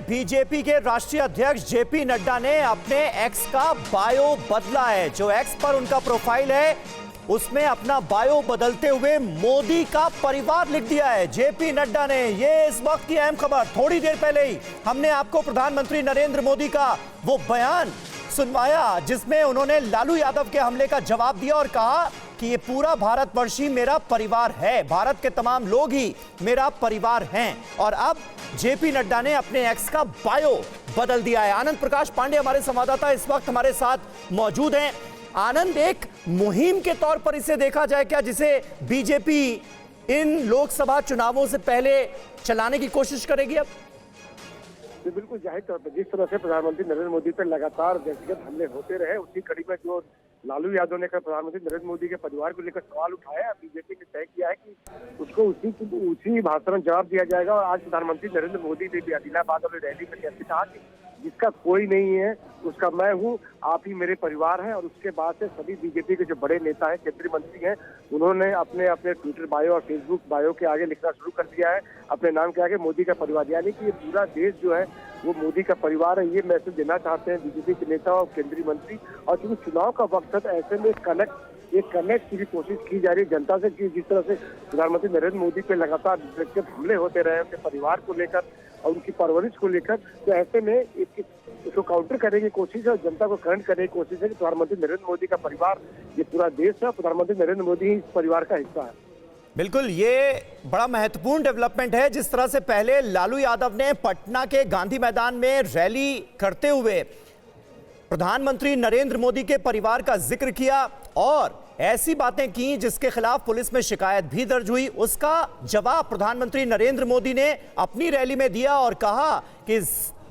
BJP के राष्ट्रीय अध्यक्ष जेपी नड्डा ने अपने एक्स का बायो बदला है। जो एक्स पर उनका प्रोफाइल है उसमें अपना बायो बदलते हुए मोदी का परिवार लिख दिया है जेपी नड्डा ने। ये इस वक्त की अहम खबर। थोड़ी देर पहले ही हमने आपको प्रधानमंत्री नरेंद्र मोदी का वो बयान सुनवाया जिसमें उन्होंने लालू यादव के हमले का जवाब दिया और कहा कि ये पूरा भारतवर्ष ही मेरा परिवार है, भारत के तमाम लोग ही मेरा परिवार हैं। और अब जेपी नड्डा ने अपने एक्स का बायो बदल दिया है। आनंद प्रकाश पांडे हमारे संवाददाता इस वक्त हमारे साथ मौजूद हैं। आनंद, एक मुहिम के तौर पर इसे देखा जाए क्या, जिसे बीजेपी इन लोकसभा चुनावों से पहले चलाने की कोशिश करेगी? अब बिल्कुल जाहिर तौर पर जिस तरह से प्रधानमंत्री नरेंद्र मोदी पर लगातार व्यक्तिगत हमले होते रहे, उसी कड़ी में जो लालू यादव ने कल प्रधानमंत्री नरेंद्र मोदी के परिवार को लेकर सवाल उठाया, बीजेपी ने तय किया है कि उसको उसी भाषण जवाब दिया जाएगा। और आज प्रधानमंत्री नरेंद्र मोदी ने भी आदिलाबाद और रैली में कैसे कहा कि जिसका कोई नहीं है उसका मैं हूं, आप ही मेरे परिवार हैं। और उसके बाद से सभी बीजेपी के जो बड़े नेता हैं, केंद्रीय मंत्री हैं, उन्होंने अपने अपने ट्विटर बायो और फेसबुक बायो के आगे लिखना शुरू कर दिया है अपने नाम के आगे मोदी का परिवार, यानी कि ये पूरा देश जो है वो मोदी का परिवार है। ये मैसेज देना चाहते हैं बीजेपी के नेता और केंद्रीय मंत्री। और क्योंकि चुनाव का वक्त है, ऐसे में कनेक्ट की भी कोशिश की जा रही है जनता से कि जिस तरह से प्रधानमंत्री नरेंद्र मोदी पे लगातार व्यक्तिगत हमले होते रहे उनके परिवार को लेकर और उनकी परवरिश को लेकर, तो ऐसे में इसको काउंटर करने की कोशिश है और जनता को कनेक्ट करने की कोशिश है कि प्रधानमंत्री नरेंद्र मोदी का परिवार ये पूरा देश है, प्रधानमंत्री नरेंद्र मोदी ही इस परिवार का हिस्सा है। बिल्कुल, ये बड़ा महत्वपूर्ण डेवलपमेंट है। जिस तरह से पहले लालू यादव ने पटना के गांधी मैदान में रैली करते हुए प्रधानमंत्री नरेंद्र मोदी के परिवार का जिक्र किया और ऐसी बातें की जिसके खिलाफ पुलिस में शिकायत भी दर्ज हुई, उसका जवाब प्रधानमंत्री नरेंद्र मोदी ने अपनी रैली में दिया और कहा कि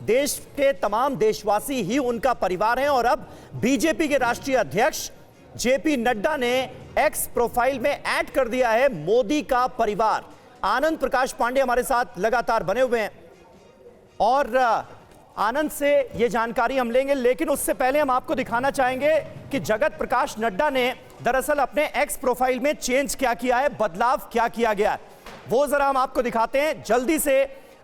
देश के तमाम देशवासी ही उनका परिवार हैं। और अब बीजेपी के राष्ट्रीय अध्यक्ष जेपी नड्डा ने एक्स प्रोफाइल में ऐड कर दिया है मोदी का परिवार। आनंद प्रकाश पांडे हमारे साथ लगातार बने हुए हैं और आनंद से ये जानकारी हम लेंगे, लेकिन उससे पहले हम आपको दिखाना चाहेंगे कि जगत प्रकाश नड्डा ने दरअसल अपने एक्स प्रोफाइल में चेंज क्या किया है, बदलाव क्या किया गया है, वो जरा हम आपको दिखाते हैं जल्दी से।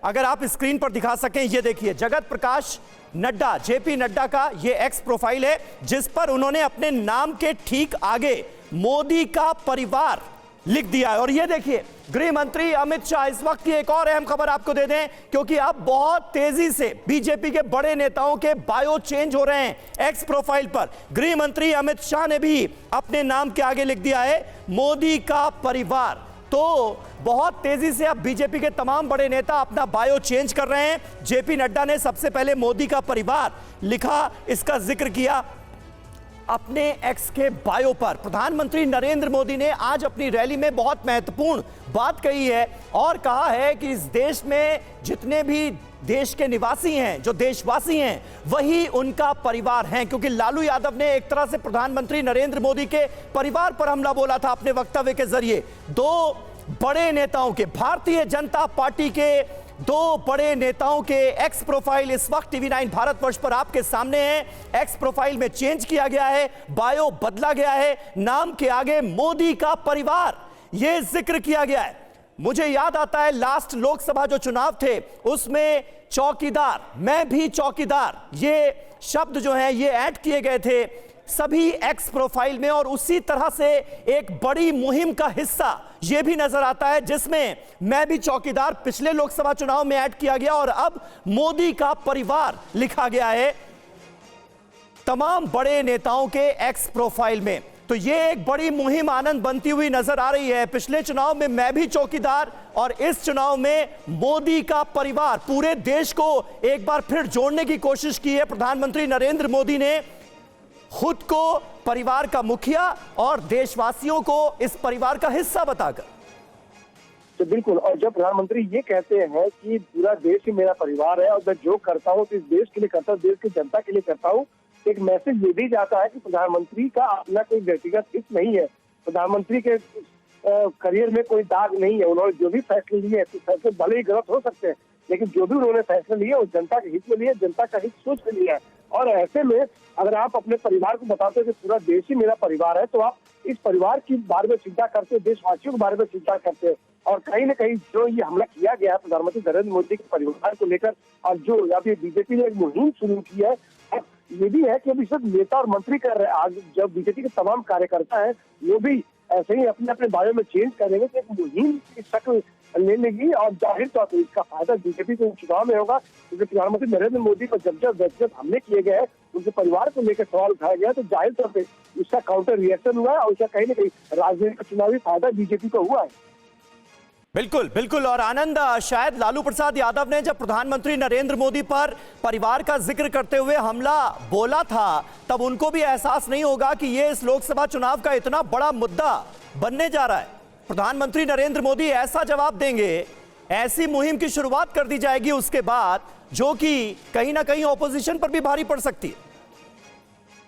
अगर आप स्क्रीन पर दिखा सकें, ये देखिए जगत प्रकाश नड्डा, जेपी नड्डा का ये एक्स प्रोफाइल है जिस पर उन्होंने अपने नाम के ठीक आगे मोदी का परिवार लिख दिया है। और ये देखिए गृह मंत्री अमित शाह, इस वक्त की एक और अहम खबर आपको दे दें क्योंकि अब बहुत तेजी से बीजेपी के बड़े नेताओं के बायो चेंज हो रहे हैं एक्स प्रोफाइल पर। गृह मंत्री अमित शाह ने भी अपने नाम के आगे लिख दिया है मोदी का परिवार। तो बहुत तेजी से अब बीजेपी के तमाम बड़े नेता अपना बायो चेंज कर रहे हैं। जेपी नड्डा ने सबसे पहले मोदी का परिवार लिखा, इसका जिक्र किया अपने एक्स के बायो पर। प्रधानमंत्री नरेंद्र मोदी ने आज अपनी रैली में बहुत महत्वपूर्ण बात कही है और कहा है कि इस देश में जितने भी देश के निवासी हैं, जो देशवासी हैं, वही उनका परिवार हैं। क्योंकि लालू यादव ने एक तरह से प्रधानमंत्री नरेंद्र मोदी के परिवार पर हमला बोला था अपने वक्तव्य के जरिए। दो बड़े नेताओं के, भारतीय जनता पार्टी के दो बड़े नेताओं के एक्स प्रोफाइल इस वक्त टीवी9 भारतवर्ष पर आपके सामने है। एक्स प्रोफाइल में चेंज किया गया है, बायो बदला गया है, नाम के आगे मोदी का परिवार यह जिक्र किया गया है। मुझे याद आता है लास्ट लोकसभा जो चुनाव थे उसमें चौकीदार, मैं भी चौकीदार, ये शब्द जो है ये ऐड किए गए थे सभी एक्स प्रोफाइल में। और उसी तरह से एक बड़ी मुहिम का हिस्सा यह भी नजर आता है जिसमें मैं भी चौकीदार पिछले लोकसभा चुनाव में ऐड किया गया और अब मोदी का परिवार लिखा गया है तमाम बड़े नेताओं के एक्स प्रोफाइल में। तो यह एक बड़ी मुहिम आनंद बनती हुई नजर आ रही है। पिछले चुनाव में मैं भी चौकीदार और इस चुनाव में मोदी का परिवार, पूरे देश को एक बार फिर जोड़ने की कोशिश की है प्रधानमंत्री नरेंद्र मोदी ने, खुद को परिवार का मुखिया और देशवासियों को इस परिवार का हिस्सा बताकर। तो बिल्कुल, और जब प्रधानमंत्री ये कहते हैं कि पूरा देश ही मेरा परिवार है और मैं जो करता हूँ तो इस देश के लिए करता हूँ, देश की जनता के लिए करता हूँ, एक मैसेज ये भी जाता है कि प्रधानमंत्री का अपना कोई व्यक्तिगत हित नहीं है, प्रधानमंत्री के करियर में कोई दाग नहीं है। उन्होंने जो भी फैसले लिए तो फैसले भले ही गलत हो सकते हैं, लेकिन जो भी उन्होंने फैसले लिए वो जनता के हित में लिए, जनता का हित सोच के लिया है। और ऐसे में अगर आप अपने परिवार को बताते हो कि पूरा देश ही मेरा परिवार है, तो आप इस परिवार के बारे में चिंता करते हो, देशवासियों के बारे में चिंता करते हो। और कहीं ना कहीं जो ये हमला किया गया प्रधानमंत्री नरेंद्र मोदी के परिवार को लेकर, और जो या फिर बीजेपी ने एक मुहिम शुरू की है, और ये भी है कि अभी सिर्फ नेता और मंत्री कर रहे हैं, आज जब बीजेपी के तमाम कार्यकर्ता हैं वो भी ऐसे ही अपने अपने बारे में चेंज करेंगे तो एक मुहिम की शक्ल ले लेगी, और जाहिर तौर पर इसका फायदा बीजेपी को चुनाव में होगा, क्योंकि प्रधानमंत्री नरेंद्र मोदी पर जब व्यक्तिगत हमले किए गए, उनके परिवार को लेकर सवाल उठाया गया, तो जाहिर तौर पर उसका काउंटर रिएक्शन हुआ है और उसका कहीं ना कहीं राजनीतिक चुनावी फायदा बीजेपी को हुआ है। बिल्कुल बिल्कुल। और आनंद, शायद लालू प्रसाद यादव ने जब प्रधानमंत्री नरेंद्र मोदी पर परिवार का जिक्र करते हुए हमला बोला था, तब उनको भी एहसास नहीं होगा कि ये इस लोकसभा चुनाव का इतना बड़ा मुद्दा बनने जा रहा है। प्रधानमंत्री नरेंद्र मोदी ऐसा जवाब देंगे, ऐसी मुहिम की शुरुआत कर दी जाएगी उसके बाद, जो कि कहीं ना कहीं ऑपोजिशन पर भी भारी पड़ सकती है।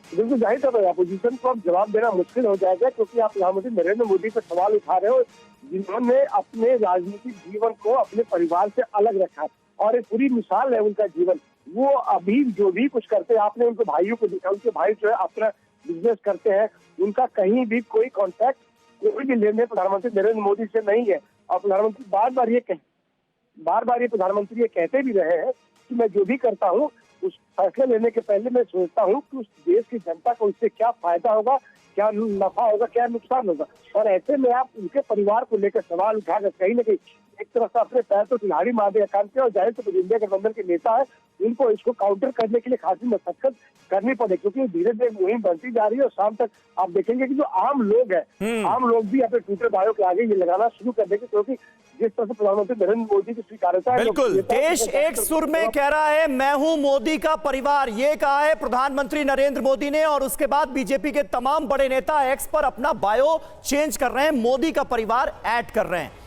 बिल्कुल जाहिर तौर पर अपोजिशन को अब जवाब देना मुश्किल हो जाएगा, क्योंकि आप प्रधानमंत्री नरेंद्र मोदी पर सवाल उठा रहे हो, जिन्होंने अपने राजनीतिक जीवन को अपने परिवार से अलग रखा है, और एक पूरी मिसाल है उनका जीवन। वो अभी जो भी कुछ करते हैं, आपने उनके भाइयों को देखा, उनके भाई जो है अपना बिजनेस करते हैं, उनका कहीं भी कोई कॉन्टैक्ट, कोई भी लेन देन प्रधानमंत्री नरेंद्र मोदी से नहीं है। और प्रधानमंत्री बार बार ये प्रधानमंत्री ये कहते भी रहे हैं कि मैं जो भी करता हूँ उस फैसले लेने के पहले मैं सोचता हूँ कि उस देश की जनता को इससे क्या फायदा होगा, क्या नफा होगा, क्या नुकसान होगा। और ऐसे में आप उनके परिवार को लेकर सवाल उठाकर कहीं ना कहीं एक तरफ से अपने पैर तो तिहाड़ी मार देगा काम किया, और जाहिर से इंडिया गठबंधन के नेता है, उनको इसको काउंटर करने के लिए खासी मशक्कत करनी पड़े, क्योंकि धीरे धीरे मुहिम बढ़ती जा रही है। और शाम तक आप देखेंगे कि जो आम लोग हैं, आम लोग भी अपने ट्विटर बायो के आगे ये लगाना शुरू कर देंगे, क्योंकि जिस तरह से प्रधानमंत्री नरेंद्र मोदी की स्वीकार्यता है, बिल्कुल देश एक सुर में कह रहा है मैं हूं मोदी का परिवार, ये कहा है प्रधानमंत्री नरेंद्र मोदी ने। और उसके बाद बीजेपी के तमाम बड़े नेता एक्स पर अपना बायो चेंज कर रहे हैं, मोदी का परिवार ऐड कर रहे हैं।